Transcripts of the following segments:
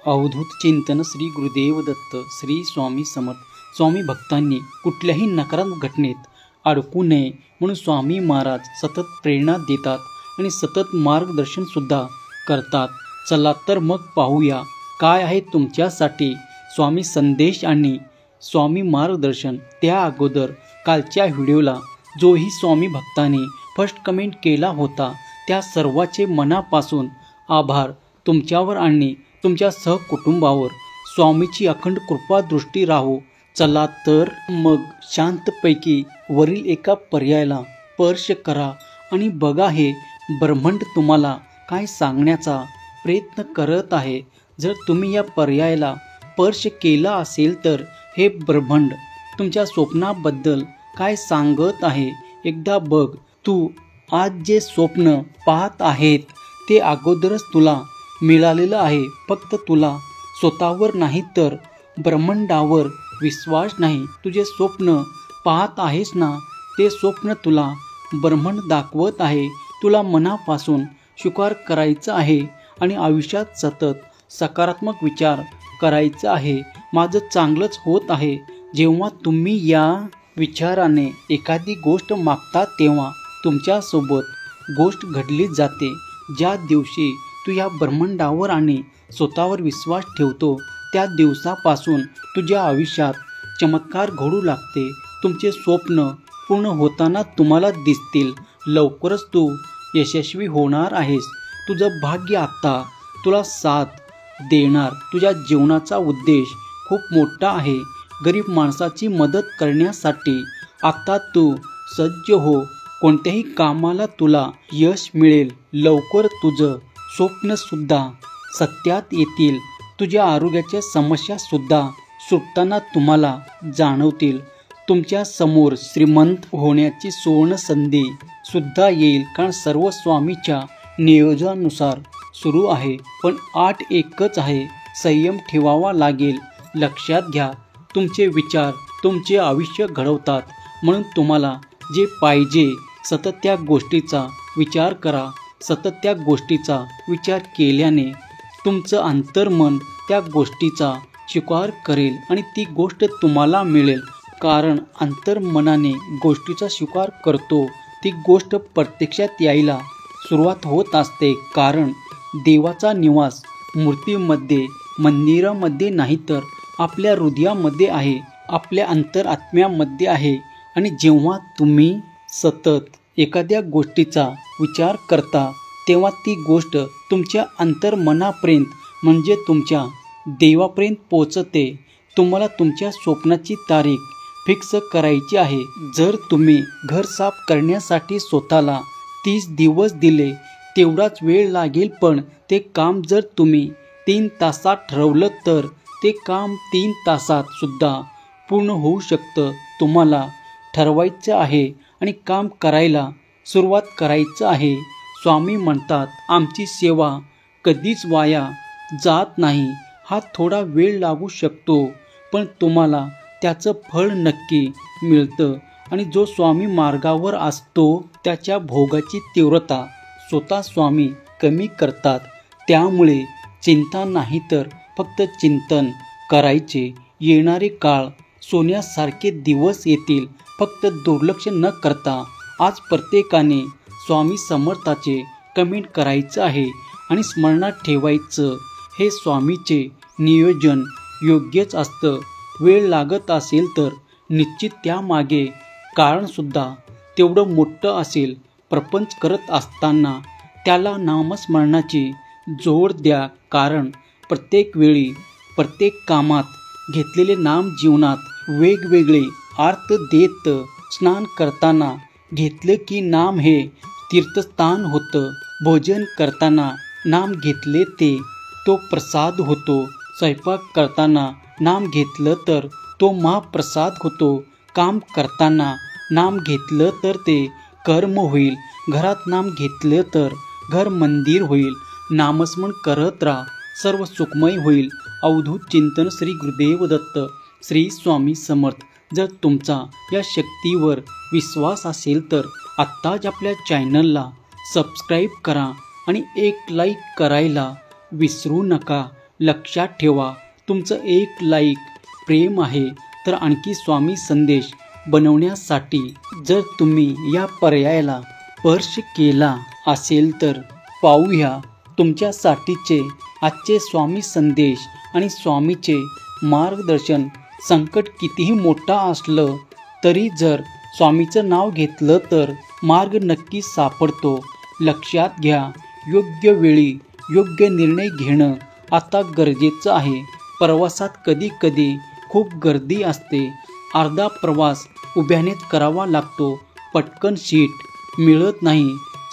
अवधूत चिंतन श्री गुरुदेव दत्त श्री स्वामी समर्थ. स्वामी भक्तांनी कुठल्याही नकारात्मक घटनेत अडकू नये म्हणून स्वामी महाराज सतत प्रेरणा देतात आणि सतत मार्गदर्शनसुद्धा करतात. चला तर मग पाहूया काय आहे तुमच्यासाठी स्वामी संदेश आणि स्वामी मार्गदर्शन. त्या अगोदर कालच्या व्हिडिओला जोही स्वामी भक्तांनी फर्स्ट कमेंट केला होता त्या सर्वांचे मनापासून आभार. तुमच्यावर आणि तुमच्या सहकुटुंबावर स्वामीची अखंड कृपा दृष्टी राहो. चला तर मग शांतपैकी वरील एका पर्यायाला स्पर्श करा आणि बघा हे ब्रह्मांड तुम्हाला काय सांगण्याचा प्रयत्न करत आहे. जर तुम्ही या पर्यायाला स्पर्श केला असेल तर हे ब्रह्मांड तुमच्या स्वप्नाबद्दल काय सांगत आहे एकदा बघ. तू आज जे स्वप्न पाहत आहेत ते अगोदरच तुला मिळालेलं आहे. फक्त तुला स्वतःवर नाही तर ब्रह्मांडावर विश्वास नाही. तुझे स्वप्न पाहत आहेस ना ते स्वप्न तुला ब्रह्मांड दाखवत आहे. तुला मनापासून स्वीकार करायचा आहे आणि आयुष्यात सतत सकारात्मक विचार करायचा आहे. माझं चांगलंच होत आहे. जेव्हा तुम्ही या विचाराने एखादी गोष्ट मागता तेव्हा तुमच्यासोबत गोष्ट घडली जाते. ज्या दिवशी तू या ब्रह्मांडावर आणि स्वतःवर विश्वास ठेवतो त्या दिवसापासून तुझ्या आयुष्यात चमत्कार घडू लागते. तुमचे स्वप्न पूर्ण होताना तुम्हाला दिसतील. लवकरच तू यशस्वी होणार आहेस. तुझं भाग्य आता तुला साथ देणार. तुझ्या जीवनाचा उद्देश खूप मोठा आहे. गरीब माणसाची मदत करण्यासाठी आता तू सज्ज हो. कोणत्याही कामाला तुला यश मिळेल. लवकर तुझं स्वप्नसुद्धा सत्यात येतील. तुझ्या आरोग्याच्या समस्यासुद्धा सुटताना तुम्हाला जाणवतील. तुमच्या समोर श्रीमंत होण्याची सुवर्ण संधी सुद्धा येईल. कारण सर्व स्वामीच्या नियोजनानुसार सुरू आहे. पण आठ एकच आहे, संयम ठेवावा लागेल. लक्षात घ्या तुमचे विचार तुमचे आयुष्य घडवतात. म्हणून तुम्हाला जे पाहिजे सतत त्या गोष्टीचा विचार करा. सतत त्या गोष्टीचा विचार केल्याने तुमचं अंतर्मन त्या गोष्टीचा स्वीकार करेल आणि ती गोष्ट तुम्हाला मिळेल. कारण अंतर्मनाने गोष्टीचा स्वीकार करतो ती गोष्ट प्रत्यक्षात यायला सुरुवात होत असते. कारण देवाचा निवास मूर्तीमध्ये मंदिरामध्ये नाही तर आपल्या हृदयामध्ये आहे, आपल्या अंतरात्म्यामध्ये आहे. आणि जेव्हा तुम्ही सतत एखाद्या गोष्टीचा विचार करता तेव्हा ती गोष्ट तुमच्या अंतर्मनापर्यंत म्हणजे तुमच्या देवापर्यंत पोचते. तुम्हाला तुमच्या स्वप्नाची तारीख फिक्स करायची आहे. जर तुम्ही घर साफ करण्यासाठी स्वतःला 30 दिवस दिले तेवढाच वेळ लागेल. पण ते काम जर तुम्ही 3 तासात ठरवलं तर ते काम 3 तासात सुद्धा पूर्ण होऊ शकतं. तुम्हाला ठरवायचं आहे आणि काम करायला सुरुवात करायचं आहे. स्वामी म्हणतात आमची सेवा कधीच वाया जात नाही. हा थोडा वेळ लागू शकतो पण तुम्हाला त्याचं फळ नक्की मिळतं. आणि जो स्वामी मार्गावर असतो त्याच्या भोगाची तीव्रता स्वतः स्वामी कमी करतात. त्यामुळे चिंता नाही तर फक्त चिंतन करायचे. येणारे काळ सोन्यासारखे दिवस येतील. फक्त दुर्लक्ष न करता आज प्रत्येकाने स्वामी समर्थाचे कमेंट करायचं आहे आणि स्मरणात ठेवायचं हे स्वामीचे नियोजन योग्यच असतं. वेळ लागत असेल तर निश्चित त्यामागे कारणसुद्धा तेवढं मोठं असेल. प्रपंच करत असताना त्याला नामस्मरणाची जोड द्या. कारण प्रत्येक वेळी प्रत्येक कामात घेतलेले नाम जीवनात वेगवेगळे अर्थ देत. स्नान करताना घेतलं की नाम हे तीर्थस्थान होतं. भोजन करताना नाम घेतले ते तो प्रसाद होतो. स्वयंपाक करताना नाम घेतलं तर तो महाप्रसाद होतो. काम करताना नाम घेतलं तर ते कर्म होईल. घरात नाम घेतलं तर घर मंदिर होईल. नामस्मरण करत राहा सर्व सुखमय होईल. अवधूत चिंतन श्री गुरुदेव दत्त श्री स्वामी समर्थ. जर तुमचा या शक्तीवर विश्वास असेल तर आत्ताच आपल्या चॅनलला सबस्क्राईब करा आणि एक लाईक करायला विसरू नका. लक्षात ठेवा, तुमचं एक लाईक प्रेम आहे तर आणखी स्वामी संदेश बनवण्यासाठी. जर तुम्ही या पर्यायाला स्पर्श केला असेल तर पाहूया तुमच्यासाठीचे आजचे स्वामी संदेश आणि स्वामीचे मार्गदर्शन. संकट कितीही मोठा असलं तरी जर स्वामीचं नाव घेतलं तर मार्ग नक्की सापडतो. लक्षात घ्या, योग्य वेळी योग्य निर्णय घेणं आता गरजेचं आहे. प्रवासात कधी कधी खूप गर्दी असते. अर्धा प्रवास उभ्यानेच करावा लागतो. पटकन सीट मिळत नाही.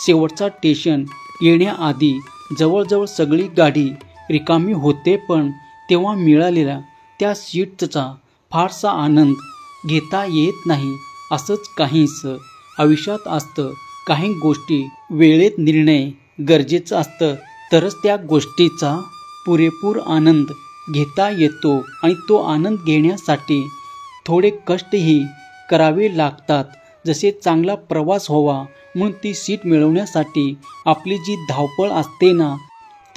शेवटचा स्टेशन येण्याआधी जवळजवळ सगळी गाडी रिकामी होते, पण तेव्हा मिळालेल्या त्या सीटचा फारसा आनंद घेता येत नाही. असंच काहीसं आयुष्यात असतं. काही गोष्टी वेळेत निर्णय गरजेचं असतं, तरच त्या गोष्टीचा पुरेपूर आनंद घेता येतो आणि तो आनंद घेण्यासाठी थोडे कष्टही करावे लागतात. जसे चांगला प्रवास व्हावा म्हणून ती सीट मिळवण्यासाठी आपली जी धावपळ असते ना,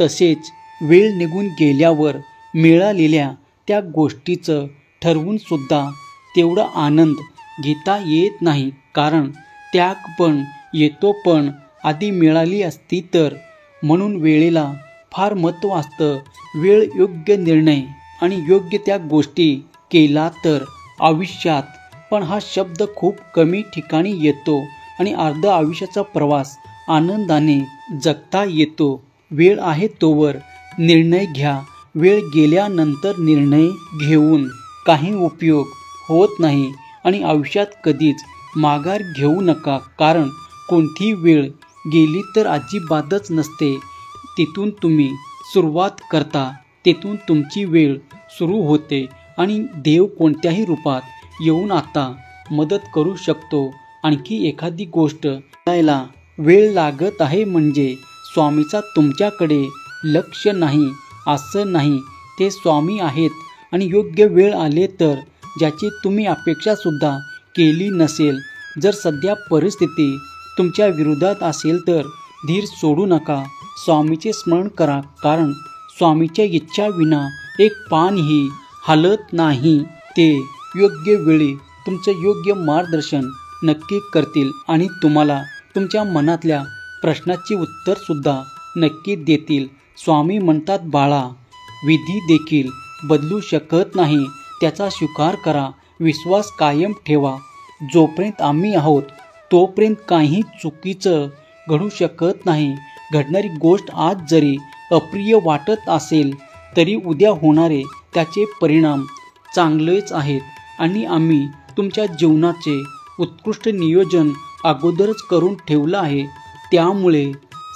तसेच वेळ निघून गेल्यावर मिळालेल्या त्या गोष्टीचं ठरवून सुद्धा तेवढा आनंद घेता येत नाही. कारण त्याग पण येतो, पण आधी मिळाली असती तर. म्हणून वेळेला फार महत्त्व असतं. वेळ योग्य निर्णय आणि योग्य त्या गोष्टी केला तर आयुष्यात पण हा शब्द खूप कमी ठिकाणी येतो आणि अर्धा आयुष्याचा प्रवास आनंदाने जगता येतो. वेळ आहे तोवर निर्णय घ्या. वेळ गेल्यानंतर निर्णय घेऊन काही उपयोग होत नाही आणि आयुष्यात कधीच माघार घेऊ नका. कारण कोणती वेळ गेली तर अजिबातच नसते. तिथून तुम्ही सुरुवात करता, तिथून तुमची वेळ सुरू होते आणि देव कोणत्याही रूपात येऊन आता मदत करू शकतो. आणखी एखादी गोष्ट करायला वेळ लागत आहे म्हणजे स्वामीचा तुमच्याकडे लक्ष नाही असं नाही. ते स्वामी आहेत आणि योग्य वेळ आले तर ज्याची तुम्ही अपेक्षासुद्धा केली नसेल. जर सध्या परिस्थिती तुमच्या विरोधात असेल तर धीर सोडू नका. स्वामीचे स्मरण करा, कारण स्वामीच्या इच्छाविना एक पानही हलत नाही. ते योग्य वेळी तुमचं योग्य मार्गदर्शन नक्की करतील आणि तुम्हाला तुमच्या मनातल्या प्रश्नाची उत्तरसुद्धा नक्की देतील. स्वामी म्हणतात, बाळा, विधी देखील बदलू शकत नाही. त्याचा स्वीकार करा. विश्वास कायम ठेवा. जोपर्यंत आम्ही आहोत तोपर्यंत काही चुकीचं घडू शकत नाही. घडणारी गोष्ट आज जरी अप्रिय वाटत असेल तरी उद्या होणारे त्याचे परिणाम चांगलेच आहेत आणि आम्ही तुमच्या जीवनाचे उत्कृष्ट नियोजन अगोदरच करून ठेवलं आहे. त्यामुळे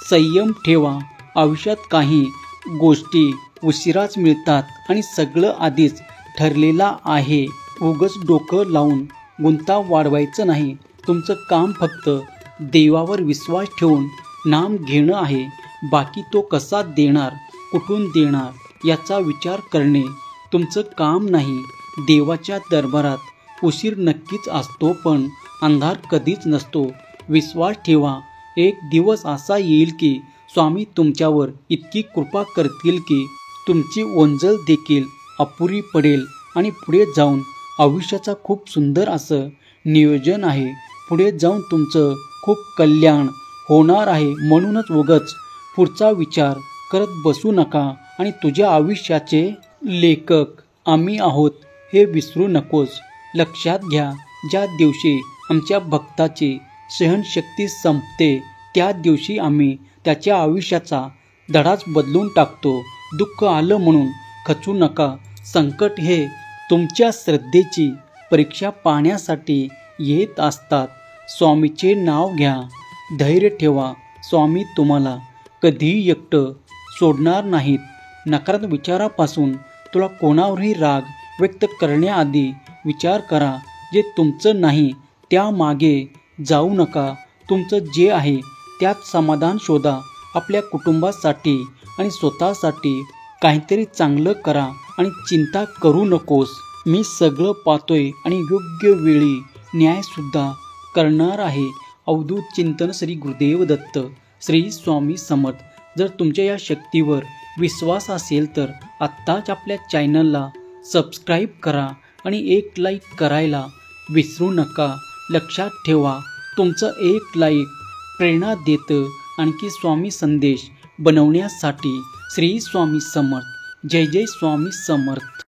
संयम ठेवा. आयुष्यात काही गोष्टी उशिराच मिळतात आणि सगळं आधीच ठरलेलं आहे. उगाच डोकं लावून गुंता वाढवायचं नाही. तुमचं काम फक्त देवावर विश्वास ठेवून नाम घेणं आहे. बाकी तो कसा देणार, कुठून देणार याचा विचार करणे तुमचं काम नाही. देवाच्या दरबारात उशीर नक्कीच असतो, पण अंधार कधीच नसतो. विश्वास ठेवा. एक दिवस असा येईल की स्वामी तुमच्यावर इतकी कृपा करतील की तुमची ओंजळ देखील अपुरी पडेल आणि पुढे जाऊन आयुष्याचा खूप सुंदर असं नियोजन आहे. पुढे जाऊन तुमचं खूप कल्याण होणार आहे. म्हणूनच उगाच पुढचा विचार करत बसू नका आणि तुझ्या आयुष्याचे लेखक आम्ही आहोत हे विसरू नकोस. लक्षात घ्या, ज्या दिवशी आमच्या भक्ताची सहनशक्ती संपते त्या दिवशी आम्ही त्याच्या आयुष्याचा धडाच बदलून टाकतो. दुःख आलं म्हणून खचू नका. संकट हे तुमच्या श्रद्धेची परीक्षा पाहण्यासाठी येत असतात. स्वामीचे नाव घ्या. धैर्य ठेवा. स्वामी तुम्हाला कधीही एकटं सोडणार नाहीत. नकारात्मक विचारापासून तुला कोणावरही राग व्यक्त करण्याआधी विचार करा. जे तुमचं नाही त्यामागे जाऊ नका. तुमचं जे आहे त्यात समाधान शोधा. आपल्या कुटुंबासाठी आणि स्वतःसाठी काहीतरी चांगलं करा आणि चिंता करू नकोस. मी सगळं पाहतोय आणि योग्य वेळी न्यायसुद्धा करणार आहे. अवधूत चिंतन. श्री गुरुदेव दत्त. श्री स्वामी समर्थ. जर तुमच्या या शक्तीवर विश्वास असेल तर आत्ताच आपल्या चॅनलला सबस्क्राईब करा आणि एक लाईक करायला विसरू नका. लक्षात ठेवा, तुमचं एक लाईक प्रेरणा देतं आणखी स्वामी संदेश बनवण्यासाठी. श्री स्वामी समर्थ. जय जय स्वामी समर्थ.